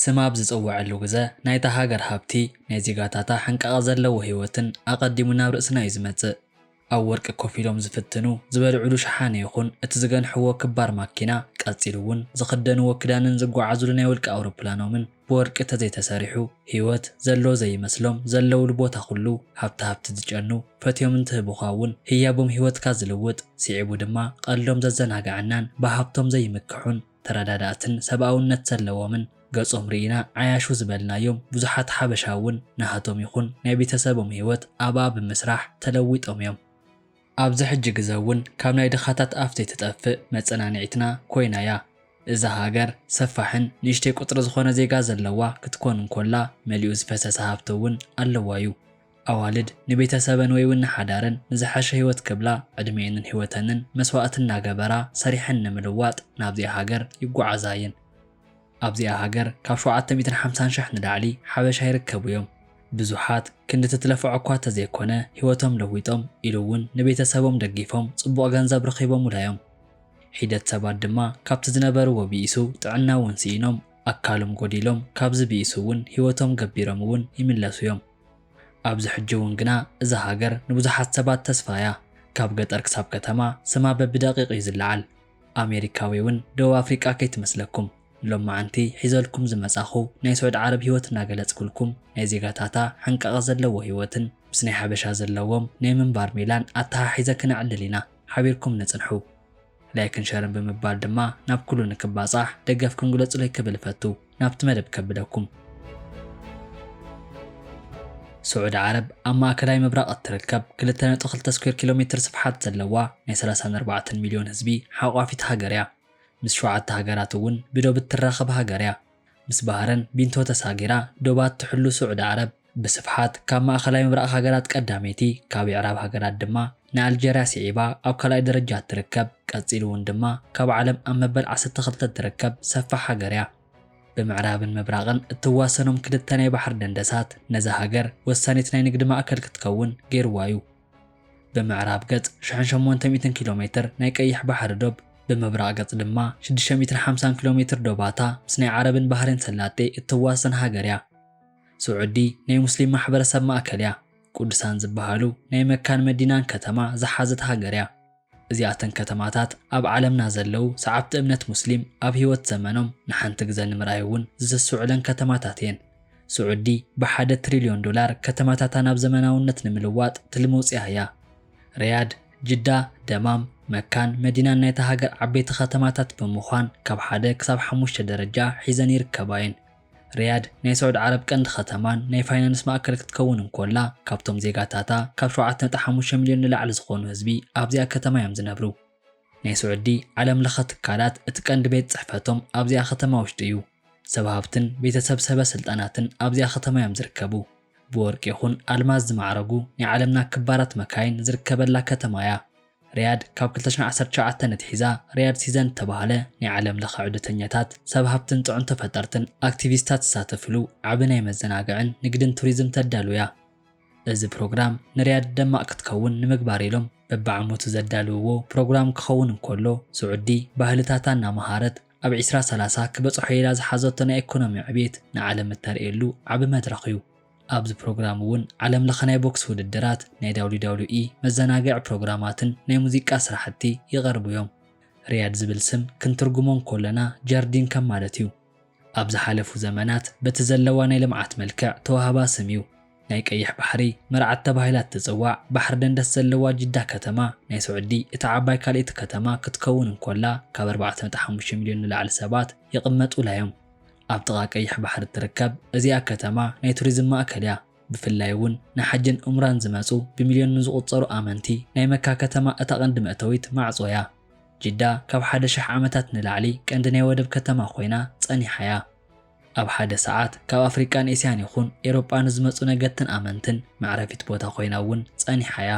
سماب ዝጽውዐሉ ግዜ ናይታ ሃገር ሃብቲ ናይ ዜጋታታ ሓንቃቕ ዘለዎ ህይወትን ኣቐዲሙ ናብ ርእስና እዩ ዝመጽእ። ኣብ ወርቂ ኮፍ ኢሎም ዝፍትኑ ዝበልዕሉ ሸሓነ ይኹን እቲ ዝገንሕዎ ክባር ማኪና ቀጺሉ እውን ዝኽደንዎ ክዳንን ዝጓዓዙሉ ናይ ውልቂ ኣውሮፕላኖምን ብወርቂ ተዘይተሰሪሑ ህይወት ዘሎ ዘይመስሎም ዘለውሉ ቦታ ኩሉ ሃብቲ ዝጨኑ ፈትዮም እንትህቡኻ እውን ህያቦም ህይወትካ ዝልውጥ ሲዒቡ ድማ ቀልዶም ዘዘናግዐናን ብሃብቶም ዘይምክሑን ተረዳዳእትን ሰብኣውነት ዘለዎምን ገጾም ርኢና ዓያሹ ዝበልናዮም ብዙሓት ሓበሻ እውን ናሃቶም ይኹን ናይ ቤተሰቦም ህይወት ኣብኣ ብምስራሕ ተለዊጦም እዮም። ኣብዚ ሕጂ ግዜ እውን ካብ ናይ ድኻታት ኣፍ ዘይትጠፍእ መጸናንዒትና ኮይናያ። እዛ ሃገር ሰፋሕን ንእሽተይ ቁጥሪ ዝኾነ ዜጋ ዘለዋ ክትኮን እንኮላ መሊኡ ዝፈሰሰ ሃብቲ እውን ኣለዋ እዩ። ኣዋልድ ንቤተሰበን ወይ እውን ንሓዳረን ንዝሓሸ ህይወት ክብላ ዕድሜአንን ህይወተንን መስዋዕትን እናገበራ ሰሪሐን ንምልዋጥ ናብዚኣ ሃገር ይጓዓዛየን። ኣብዚኣ ሃገር ካብ 750,000 ንላዕሊ ሓበሻ ይርከቡ እዮም። ብዙሓት ክንዲ ትትለፍዖ እኳ ተዘይኮነ ህይወቶም ለዊጦም ኢሉ እውን ንቤተሰቦም ደጊፎም ጽቡቕ ገንዘብ ረኺቦም ውላዮም። ሒደት ሰባት ድማ ካብቲ ዝነበርዎ ቢኢሱ ጥዕና እውን ሲኢኖም ኣካሎም ጎዲሎም ካብዚ ቢኢሱ እውን ህይወቶም ገቢሮም እውን ይምለሱ እዮም። ኣብዚ ሕጂ እውን ግና እዛ ሃገር ንብዙሓት ሰባት ተስፋያ ካብ ገጠር ክሳብ ከተማ ስማ በብደቂቕ እዩ ዝለዓል። ኣሜሪካዊ እውን ደቡብ ኣፍሪቃ ከይትመስለኩም ሎማዓንቲ ሒዘልኩም ዝመጻኹ ናይ ስዑድ ዓረብ ህይወት እናገለጽኩልኩም ናይ ዜጋታታ ሓንቃቕ ዘለዎ ህይወትን ምስ ናይ ሓበሻ ዘለዎም ናይ ምንባር ሜላን ኣተሓሒዘ ክንዕልል ኢና ሓቢርኩም ንጽንሑ። ላይክን ሸርን ብምባል ድማ ናብ ኩሉ ንክባጻሕ ደገፍ ክንግለጽሎ ይክብል ፈቱ ናብቲ መደብ ከብለኩም። سعود عرب أما أكلاي مبرقة تركب كل 2.2 سكوير كيلومتر سفحات زلوا ني 34 مليون هزبي حقافيت هاجريا مس شوعت هاجراتون بدو بتراخب هاجريا مس بهرن بنتو تساجرا دوبات تحلو سعود عرب بسفحات كما أكلاي مبرقة هاجرات قداميتي كابي عرب هاجرات دما نا الجيريا سعيبا أو كلاي درجات تركب كاتسيلون دما كاب عالم أما بل 10 تركب سفح هاجريا بمعرابن مبراغن التواسنهم كدتاني بحر دندسات نزا هاجر وسانيت ناي نقد مأكل كتكون غير وايو. بمعراب قد 800 كيلومتر ناي كيح بحر دوب بمبراغ قد دما 650 كيلومتر دوباتا سناي عربن بحرين سلاتي التواسن هاجريا. سعودي ناي مسلم محبر سب مأكليا قدسان زبهالو ناي مكان مدينان كتما زحازت هاجريا. እዚኣተን ከተማታት ኣብ ዓለምና ዘለው ሰዓብቲ እምነት ሙስሊም ኣብ ህይወት ዘመኖም ንሓንቲ ግዜ ንምርኣይ ዝስዑለን ከተማታት እየን። ስዑዲ ብ1 ትሪልዮን ዶላር ከተማታታ ናብ ዘመናውነት ንምልዋጥ ትልመውፅያ እያ። ሪያድ፣ ጅዳ፣ ደማም፣ መካን መዲናን ናይታ ሃገር ዓበይቲ ከተማታት ብምዃን ካብ 1 ክሳብ 5 ደረጃ ሒዘን ይርከባየን። ሪያድ ናይ ስዑድ ዓረብ ቀንዲ ከተማን ናይ ፋይናንስ ማእከል ክትከውን እንኮላ ካብቶም ዜጋታታ ካብ 7.5 ሚልዮን ንላዕሊ ዝኾኑ ህዝቢ ኣብዚኣ ከተማ እዮም ዝነብሩ። ናይ ስዑዲ ዓለም ለኸ ትካላት እቲ ቀንዲ ቤት ጽሕፈቶም ኣብዚኣ ከተማ ውሽጢ እዩ። ሰብ ሃብትን ቤተሰብ ሰበ ስልጣናትን ኣብዚኣ ከተማ እዮም ዝርከቡ። ብወርቂ ይኹን ኣልማዝ ዝማዕረጉ ናይ ዓለምና ክባራት መካይን ዝርከበላ ከተማ እያ። رياض كاب 2019 نتحيزا رياض سيزن تباهله ني عالم لخ عدتنياتات سب هبتن طعن تفطرتن اكتيفيستات ساتفلو عبناي مزناغعن نقدن توريزم تدالويا እዚ ፕሮግራም ንሪያድ ደማቅ ክትከውን ንምግባር ኢሎም በብዓመቱ ዘዳልውዎ ፕሮግራም ክኸውን እንከሎ ስዑዲ ባህልታታና መሃረት ኣብ 2030 ክበጽሑ ኢላ ዝሓዘቶ ናይ ኢኮኖሚ ዕብየት ንዓለም እተርእየሉ ዓብ መድረኽ እዩ። ኣብዚ ፕሮግራም እውን ዓለም ለኸ ናይ ቦክስ ውድድራት ናይ WWE መዘናግዕ ፕሮግራማትን ናይ ሙዚቃ ስራሕቲ ይቐርቡ እዮም። ሪያድ ዝብል ስም ክንትርጉሞን ኮለና ጀርዲን ከም ማለት እዩ። ኣብ ዝሓለፉ ዘመናት በቲ ዘለዋ ናይ ልምዓት መልክዕ ተዋህባ ስም እዩ። ናይ ቀይሕ ባሕሪ መርዓት ተባሂላት ትጽዋዕ ባሕር ደንደስ ዘለዋ ጅዳ ከተማ ናይ ስዑዲ እቲ ዓባይ ካልእቲ ከተማ ክትከውን እንኮላ ካብ 4.5 ሚልዮን ንላዕሊ ሰባት ይቕመጡ ላዮም። ኣብ ጥቓ ቀይሕ ባሕሪ ትርከብ እዚኣ ከተማ ናይ ቱሪዝም ማእከል እያ። ብፍላይ እውን ንሓጅን ዑምራን ዝመጹ ብሚልዮን ዝቑጸሩ ኣመንቲ ናይ መካ ከተማ እታ ቀንዲ መእተዊት ማዕጾ እያ። ጅዳ ካብ 1000 ዓመታት ንላዕሊ ቀንዲ ናይ ወደብ ከተማ ኮይና ጸኒሓ እያ። ኣብ ሓደ ሰዓት ካብ ኣፍሪካን ኤስያን ይኹን ኤሮጳን ዝመጹ ነገትን ኣመንትን ማዕረፊት ቦታ ኮይና እውን ጸኒሓ እያ።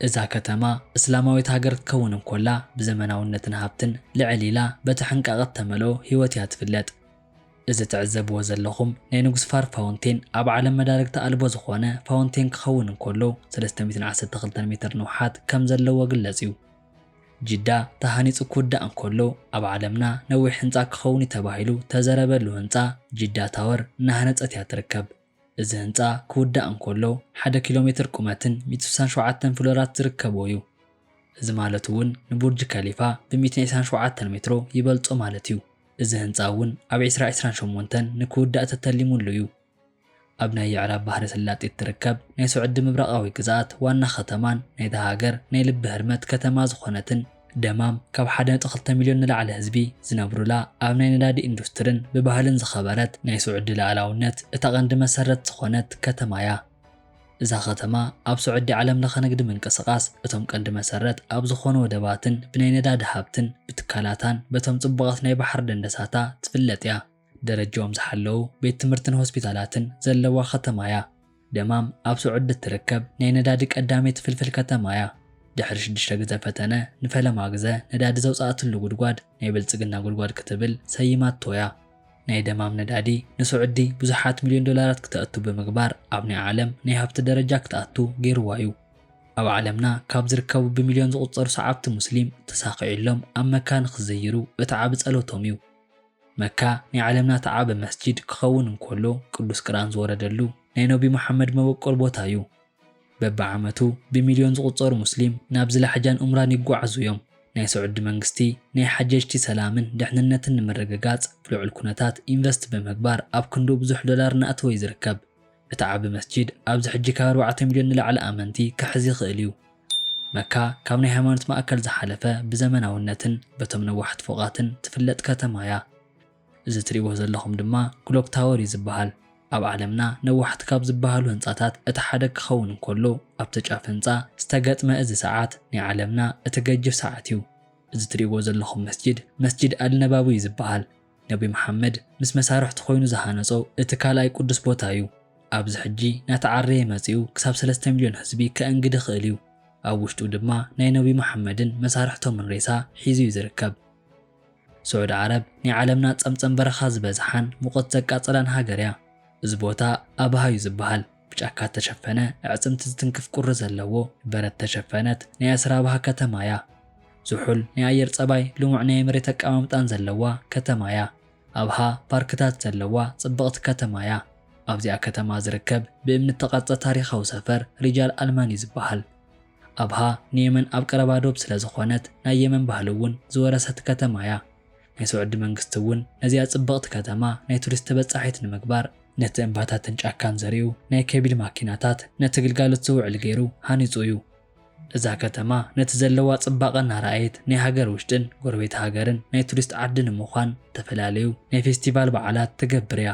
እዛ ከተማ እስላማዊት ሃገር ክትከውን እንኮላ ብዘመናውነትን ሃብትን ልዕል ኢላ በቲ ሕንቃቐት ተመልኦ ህይወት እያ ትፍለጥ። እዚ ትዕዘብዎ ዘለኹም ናይ ንጉስ ፋር ፋውንቴን ኣብ ዓለም መዳርግቲ ኣልቦ ዝኾነ ፋውንቴን ክኸውን እንከሎ 312 ሜትር ንውሓት ከም ዘለዎ ግለጽ እዩ። ጅዳ ተሃኒጹ ክውዳእ እንከሎ ኣብ ዓለምና ነዊሕ ህንጻ ክኸውን ተባሂሉ ተዘረበሉ ህንጻ ጅዳ ታወር እናሃነጸት እያ ትርከብ። እዚ ህንጻ ክውዳእ እንከሎ 1 ኪሎ ሜትር ቁመትን 167 ፍሎራት ዝርከቦ እዩ። እዚ ማለት እውን ንቡርጅ ከሊፋ ብ127 ሜትሮ ይበልጾ ማለት እዩ። እዚ ህንጻ እውን ኣብ 2028 ንክውዳእ ተተሊሙሉ እዩ። ኣብ ናይ የዕራብ ባህረ ሰላጤት ትርከብ ናይ ስዑዲ ምብራቃዊ ግዛኣት ዋና ከተማን ናይታ ሃገር ናይ ልቢ ህርመት ከተማ ዝኾነትን ደማም ካብ 1.2 ሚልዮን ንላዕሊ ህዝቢ ዝነብሩላ ኣብ ናይ ነዳዲ ኢንዱስትሪን ብባህልን ዝኸበረት ናይ ስዑዲ ላዕላውነት እታ ቀንዲ መሰረት ዝኾነት ከተማ እያ። እዛ ከተማ ኣብ ስዑዲ ዓለም ለኸ ንግዲ ምንቅስቓስ እቶም ቀንዲ መሰረት ኣብ ዝኾኑ ወደባትን ብናይ ነዳዲ ሃብትን ብትካላታን በቶም ጽቡቓት ናይ ባሕር ደንደሳታ ትፍለጥ እያ። ደረጃኦም ዝሓለዉ ቤት ትምህርትን ሆስፒታላትን ዘለዋ ከተማ እያ። ደማም ኣብ ስዑዲ ትርከብ ናይ ነዳዲ ቀዳመይቲ ፍልፍል ከተማ እያ። ድሕሪ 6 ግዜ ፈተነ ንፈለማ ግዜ ነዳዲ ዘውፃእትሉ ጉድጓድ ናይ ብልጽግና ጉድጓድ ክትብል ሰይማቶ እያ። ናይ ደማም ነዳዲ ንስዑዲ ብዙሓት ሚልዮን ዶላራት ክተእቱ ብምግባር ኣብ ናይ ዓለም ናይ ሃብቲ ደረጃ ክትኣቱ ገይርዋ እዩ። ኣብ ዓለምና ካብ ዝርከቡ ብሚልዮን ዝቑጸሩ ሰዓብቲ ሙስሊም ተሳኺዑሎም ኣብ መካ ንኽዘይሩ እቲ ዓቢ ጸሎቶም እዩ። መካ ናይ ዓለምና ተዓበ መስጂድ ክኸውን እንከሎ ቅዱስ ቁርኣን ዝወረደሉ ናይ ነቢ መሐመድ መበቆል ቦታ እዩ። በብዓመቱ ብሚልዮን ዝቑጸሩ ሙስሊም ናብ ዝለሕጃን ኡምራን ይጓዓዙ እዮም። ናይ ስዑዲ መንግስቲ ናይ ሓጀጅቲ ሰላምን ድሕንነትን ንምርግጋጽ ብልዑል ኩነታት ኢንቨስት ብምግባር ኣብ ክንዱ ብዙሕ ዶላር እናእተወ ዝርከብ። እቲ ዓቢ መስጂድ ኣብዚ ሕጂ ካብ 4 ሚልዮን ንላዕሊ ኣመንቲ ክሕዝ ይኽእል እዩ። መካ ካብ ናይ ሃይማኖት ማእከል ዝሓለፈ ብዘመናውነትን በቶም ነዋሕቲ ፎቓትን ትፍለጥ ከተማ እያ። እዚ ትሪእዎ ዘለኹም ድማ ክሎክ ታወር እዩ ዝበሃል። ኣብ ዓለምና ነዋሕቲ ካብ ዝበሃሉ ህንጻታት እቲ ሓደ ክኸውን እንከሎ ኣብቲ ጫፍ ህንጻ ዝተገጥመ እዚ ሰዓት ናይ ዓለምና እቲ ገጅፍ ሰዓት እዩ። እዚ ትሪእዎ ዘለኹም መስጂድ አልነባዊ እዩ ዝበሃል። ነቢ መሐመድ ምስ መሳርሕቲ ኮይኑ ዝሃነጾ እቲ ካልኣይ ቅዱስ ቦታ እዩ። ኣብዚ ሕጂ ናተዓረየ መጺኡ ክሳብ 3 ሚልዮን ህዝቢ ከእንግዲ ክእል እዩ። ኣብ ውሽጡ ድማ ናይ ነቢ መሐመድን መሳርሕቶምን ሬሳ ሒዙ እዩ ዝርከብ። ስዑድ ዓረብ ናይ ዓለምና ጸምጸም በረኻ ዝበዝሓን ሙቐት ዘቃጸላን ሃገር እያ። እዚ ቦታ ኣብሃ እዩ ዝበሃል። ብጫካ ተሸፈነ ኣዕጽምቲ ዝትንክፍ ቁሪ ዘለዎ በረት ተሸፈነት ናይ ኣስራብሃ ከተማ እያ። ዝሑል ናይ ኣየር ጸባይ ልሙዕ ናይ መሬት ኣቀማምጣን ዘለዋ ከተማ እያ። ኣብሃ ፓርክታት ዘለዋ ጽብቕቲ ከተማ እያ። ኣብዚኣ ከተማ ዝርከብ ብእምኒ ተቐርጸ ታሪኻዊ ሰፈር ሪጃል ኣልማን እዩ ዝበሃል። ኣብሃ ንየመን ኣብ ቀረባ ዶብ ስለ ዝኾነት ናይ የመን ባህሊ እውን ዝወረሰት ከተማ እያ። ናይ ስዑዲ መንግስቲ እውን ነዚኣ ጽብቕቲ ከተማ ናይ ቱሪስት ተበጻሒት ንምግባር ነቲ እምባታትን ጫካን ዘርዩ ናይ ከቢድ ማኪናታት ነቲ ግልጋሎት ዝውዕል ገይሩ ሃኒጹ እዩ። እዛ ከተማ ነቲ ዘለዋ ጽባቐ እናርኣየት ናይ ሃገር ውሽጥን ጎረቤት ሃገርን ናይ ቱሪስት ዓዲ ንምዃን ተፈላለዩ ናይ ፌስቲቫል በዓላት ትገብር እያ።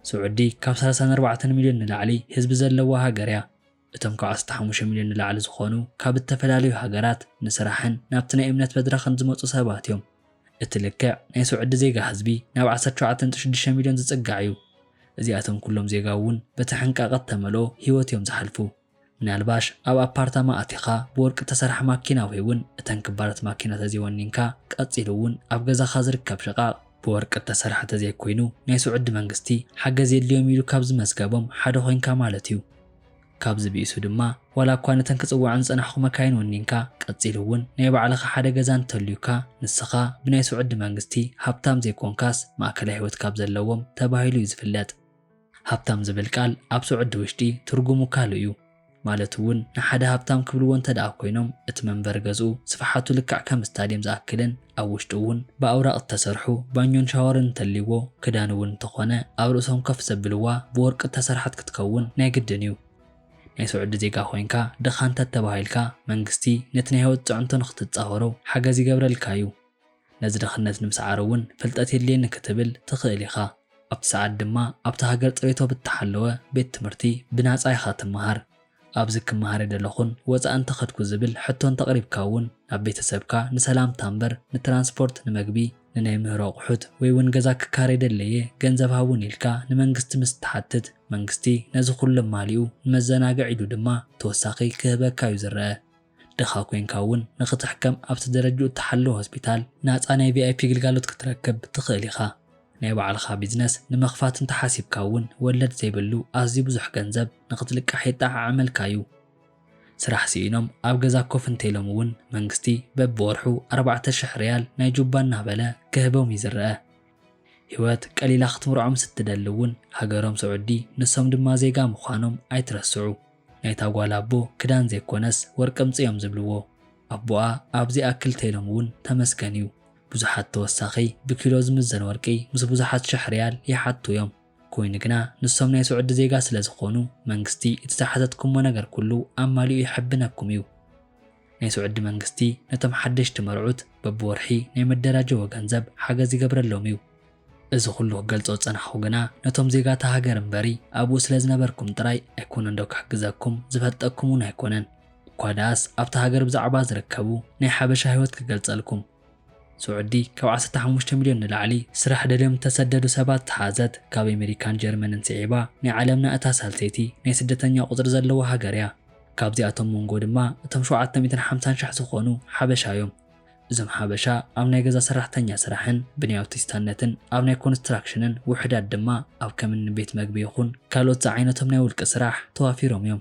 ስዑዲ ካብ 34 ሚልዮን ንላዕሊ ህዝቢ ዘለዋ ሃገር እያ። እቶም ካብ 15 ሚልዮን ንላዕሊ ዝኾኑ ካብ ዝተፈላለዩ ሃገራት ንስራሕን ናብቲ ናይ እምነት መድረኽን ዝመጹ ሰባት እዮም። እቲ ልክዕ ናይ ስዑዲ ዜጋ ህዝቢ ናብ 17.6 ሚልዮን ዝጽጋዕ እዩ። እዚኣቶም ኩሎም ዜጋ እውን በቲ ሕንቃቐት ተመልኦ ህይወት እዮም ዝሓልፉ። ምናልባሽ ኣብ ኣፓርታማ ኣቲኻ ብወርቂ ተሰርሐ ማኪና ወይ እውን እተን ክባራት ማኪና ተዘይወኒንካ ቀጺሉ እውን ኣብ ገዛኻ ዝርከብ ሸቓቕ ብወርቂ ተሰርሐ ተዘይኮይኑ ናይ ስዑዲ መንግስቲ ሓገዝ የድልዮም ኢሉ ካብ ዝመዝገቦም ሓደ ኮይንካ ማለት እዩ። ካብዚ ብኢሱ ድማ ዋላ እኳ ነተን ክጽዋዕን ዝጸናሕኹ መካይን ወኒንካ ቀጺሉ እውን ናይ ባዕልኻ ሓደ ገዛ እንተልዩካ ንስኻ ብናይ ስዑዲ መንግስቲ ሃብታም ዘይኮንካስ ማእከላይ ህይወት ካብ ዘለዎም ተባሂሉ እዩ ዝፍለጥ። ሃብታም ዝብል ቃል ኣብ ስዑዲ ውሽጢ ትርጉሙ ካልእ እዩ። ማለት እውን ንሓደ ሃብታም ክብልዎ እንተደኣ ኮይኖም እቲ መንበሪ ገዝኡ ስፍሓቱ ልክዕ ከም ስታድየም ዝኣክልን ኣብ ውሽጡ እውን ብኣውራቕ ተሰርሑ ባኞን ሻወርን እንተልይዎ ክዳን እውን እንተኾነ ኣብ ርእሶም ከፍ ዘብልዋ ብወርቂ ተሰርሐት ክትከውን ናይ ግድን እዩ። ናይ ስዑዲ ዜጋ ኮይንካ ድኻ እንተተባሂልካ መንግስቲ ነቲ ናይ ህይወት ጽዕንቶ ንኽትጻወሮ ሓገዝ ይገብረልካ እዩ። ነዚ ድኽነት ንምስዓር እውን ፍልጠት የድልየኒ ክትብል ትኽእል ኢኻ። ኣብቲ ሰዓት ድማ ኣብቲ ሃገር ፅሬቶ ብተሓለወ ቤት ትምህርቲ ብናፃ ኢኻ ትመሃር። ኣብዚ ክመሃር የደለኹን ወፃእ እንተኸድኩ ዝብል ሕቶ እንተቕሪብካ እውን ናብ ቤተሰብካ ንሰላምታ እምበር ንትራንስፖርት ንመግቢ ንናይ ምህሮ ኣቑሑት ወይ እውን ገዛ ክካረ የደለየ ገንዘብ ሃቡን ኢልካ ንመንግስቲ ምስ ትሓትት መንግስቲ ነዚ ኩሉ ማሊኡ ንመዘናግዕ ኢሉ ድማ ተወሳኺ ክህበካ እዩ ዝረአ። ድኻ ኮይንካ እውን ንኽትሕከም ኣብቲ ደረጃኡ እተሓለወ ሆስፒታል ናፃ ናይ ቪኣይፒ ግልጋሎት ክትረክብ ትኽእል ኢኻ። ናይ ባዕልኻ ቢዝነስ ንመኽፋት እንተሓሲብካ እውን ወለድ ዘይብሉ ኣዝዩ ብዙሕ ገንዘብ ንኽትልቃሕ የጣዓዕመልካ እዩ። ስራሕ ሲኢኖም ኣብ ገዛ ኮፍ እንተኢሎም እውን መንግስቲ በብወርሑ 4000 ሪያል ናይ ጁባ እናበለ ክህቦም ይዝረአ። ህይወት ቀሊላ ክትምርዖም ስትደሊ እውን ሃገሮም ስዑዲ ንሶም ድማ ዜጋ ምዃኖም ኣይትረስዑ። ናይታ ጓል ኣቦ ክዳን ዘይኮነስ ወርቂ ምፅዮም ዝብልዎ ኣቦኣ ኣብዚ ኣክል ተኢሎም እውን ተመስገን እዩ። ብዙሓት ተወሳኺ ብኪሎ ዝምዘን ወርቂ ምስ ብዙሓት ሽሕ ሪያል ይሓቱ እዮም። ኮይኑ ግና ንሶም ናይ ስዑዲ ዜጋ ስለ ዝኾኑ መንግስቲ እቲ ዝሓተትኩሞ ነገር ኩሉ ኣማሊኡ ይሕብነኩም እዩ። ናይ ስዑዲ መንግስቲ ነቶም ሓደሽቲ መርዑት በብወርሒ ናይ መደራጀዊ ገንዘብ ሓገዝ ይገብረሎም እዩ። እዚ ኩሉ ክገልጾ ፀናሕኹ ግና ነቶም ዜጋታ ሃገር እምበሪ ኣብኡ ስለ ዝነበርኩም ጥራይ ኣይኮነን ዶ ክሕግዘኩም ዝፈልጠኩም እውን ኣይኮነን እኳ ደኣስ ኣብቲ ሃገር ብዛዕባ ዝርከቡ ናይ ሓበሻ ህይወት ክገልጸልኩም። ስዑዲ ካብ 15 ሚልዮን ንላዕሊ ስራሕ ደልዮም ተሰደዱ ሰባት ተሓዘት ካብ ኣሜሪካን ጀርመንን ስዒባ ናይ ዓለምና እታ ሳልሰይቲ ናይ ስደተኛ ቁፅሪ ዘለዎ ሃገር እያ። ካብዚኣቶም መንጎ ድማ እቶም 750,000 ዝኾኑ ሓበሻ እዮም። እዞም ሓበሻ ኣብ ናይ ገዛ ሰራሕተኛ ስራሕን ብናይ ኣውቲስታነትን ኣብ ናይ ኮንስትራክሽንን ውሕዳት ድማ ኣብ ከምኒ ቤት መግቢ ይኹን ካልኦት ዓይነቶም ናይ ውልቂ ስራሕ ተዋፊሮም እዮም።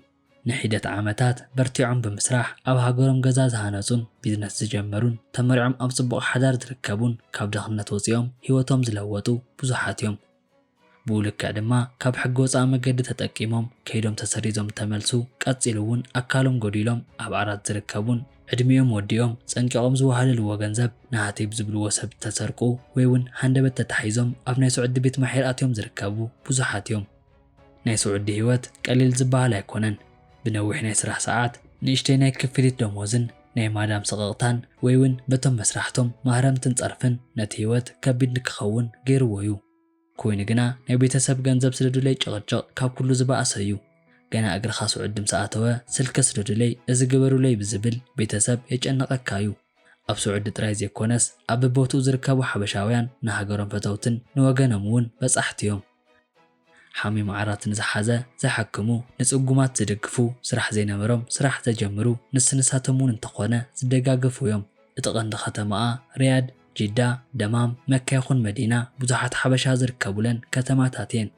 ንሒደት ዓመታት በርቲዖም ብምስራሕ ኣብ ሃገሮም ገዛ ዝሃነጹን ቢዝነስ ዝጀመሩን ተመሪዖም ኣብ ጽቡቕ ሓዳር ዝርከቡን ካብ ድኽነት ወፂኦም ህይወቶም ዝለወጡ ብዙሓት እዮም። ብውልክዕ ድማ ካብ ሕጊ ወፃኢ መገዲ ተጠቂሞም ከይዶም ተሰሪዞም ተመልሱ ቀፂሉ እውን ኣካሎም ጎዲሎም ኣብ ዓራት ዝርከቡን ዕድሚኦም ወዲኦም ፀንቂቖም ዝወሃልልዎ ገንዘብ ናሃተይ ብዝብልዎ ሰብ ተሰርቁ ወይ እውን ሃንደበት ተታሒዞም ኣብ ናይ ስዑዲ ቤት ማሕየር ኣትዮም ዝርከቡ ብዙሓት እዮም። ናይ ስዑዲ ህይወት ቀሊል ዝበሃል ኣይኮነን። ብነዊሕ ናይ ስራሕ ሰዓት ንእሽተይ ናይ ክፍሊት ደሞዝን ናይ ማዳም ሰቐቕታን ወይ እውን በቶም መስራሕቶም ማህረምትን ፀርፍን ነቲ ህይወት ከቢድ ንክኸውን ገይርዎ እዩ። ኮይኑ ግና ናይ ቤተሰብ ገንዘብ ስለድለይ ጭቕጭቕ ካብ ኩሉ ዝበኣሰ እዩ። ገና እግርኻ ስዑዲ ምሰኣተወ ስልከ ስለድለይ እዚ ግበሩለይ ብዝብል ቤተሰብ የጨነቐካ እዩ። ኣብ ስዑዲ ጥራይ ዘይኮነስ ኣብ በቦትኡ ዝርከቡ ሓበሻውያን ንሃገሮም ፈተውትን ንወገኖም እውን በጻሕቲ እዮም። ሓሚም ዓራትን ዝሓዘ ዘሐክሙ ንጽጉማት ዝደግፉ ስራሕ ዘይነበሮም ስራሕ ዘጀምሩ ንስንሳቶም እውን እንተኾነ ዝደጋገፉ እዮም። እቲ ቀንዲ ከተማኣ ሪያድ፣ ጂዳ፣ ደማም፣ መካ ይኹን መዲና ብዙሓት ሓበሻ ዝርከቡለን ከተማታት እየን።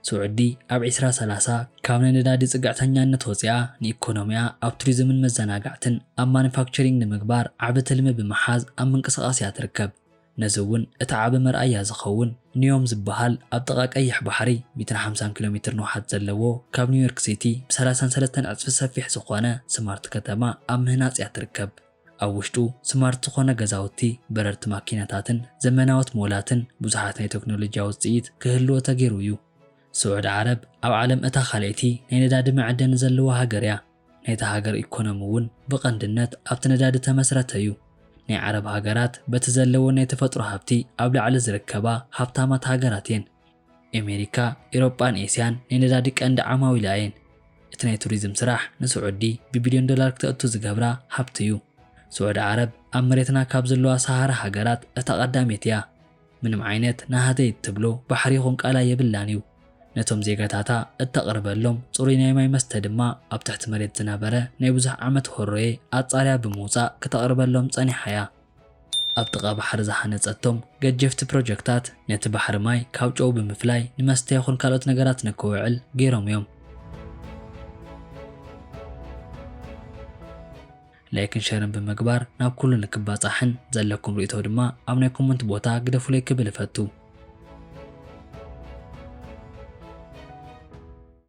ስዑዲ ኣብ 2030 ካብ ናይ ነዳዲ ጽግዕተኛነት ወፂኣ ንኢኮኖሚያ ኣብ ቱሪዝምን መዘናጋዕትን ኣብ ማኑፋክቸሪንግ ንምግባር ዓቢ ትልሚ ብምሓዝ ኣብ ምንቅስቓስ እያ ትርከብ። ነዚ እውን እቲ ዓቢ መርኣያ ዝኸውን ኒዮም ዝበሃል ኣብ ጥቓ ቀይሕ ባሕሪ 150 ኪሎ ሜትር ንውሓት ዘለዎ ካብ ኒውዮርክ ሲቲ ብ33 ዕፅፊ ሰፊሕ ዝኾነ ስማርት ከተማ ኣብ ምህናፅ እያ ትርከብ። ኣብ ውሽጡ ስማርት ዝኾነ ገዛውቲ፣ በረርቲ ማኪናታትን ዘመናዎት ሞላትን ብዙሓት ናይ ቴክኖሎጂ ውፅኢት ክህልዎ ተገይሩ እዩ። ስዑድ ዓረብ ኣብ ዓለም እታ ካልአይቲ ናይ ነዳዲ መዕደኒ ዘለዋ ሃገር እያ። ናይታ ሃገር ኢኮኖሚ እውን ብቐንድነት ኣብቲ ነዳዲ ተመስረተ እዩ። ናይ ዓረብ ሃገራት በቲ ዘለዎ ናይ ተፈጥሮ ሃብቲ ኣብ ላዕሊ ዝርከባ ሃብታማት ሃገራት እየን። ኣሜሪካ፣ ኤውሮጳን ኤስያን ናይ ነዳዲ ቀንዲ ዓማዊላ እየን። እቲ ናይ ቱሪዝም ስራሕ ንስዑዲ ብቢልዮን ዶላር ክተእቱ ዝገብራ ሃብቲ እዩ። ስዑድ ዓረብ ኣብ መሬትና ካብ ዘለዋ ሰሃራ ሃገራት እታ ቀዳሜት እያ። ምንም ዓይነት ናሃተይ እትብሎ ባሕሪ ይኹን ቃላይ የብላን እዩ። ነቶም ዜጋታታ እተቕርበሎም ጽሩይ ናይ ማይ መስተ ድማ ኣብ ትሕቲ መሬት ዝነበረ ናይ ብዙሕ ዓመት ሆሮዬ ኣጻርያ ብምውፃእ ክተቕርበሎም ጸኒሓ እያ። ኣብ ጥቓ ባሕሪ ዝሃነፀቶም ገጀፍቲ ፕሮጀክታት ነቲ ባሕሪ ማይ ካብ ጨው ብምፍላይ ንመስተ ይኹን ካልኦት ነገራት ንክውዕል ገይሮም እዮም። ላይክን ሸርን ብምግባር ናብ ኩሉ ንክባጻሕን ዘለኩም ርእቶ ድማ ኣብ ናይ ኮመንት ቦታ ግደፉለይ ክብል ፈቱ።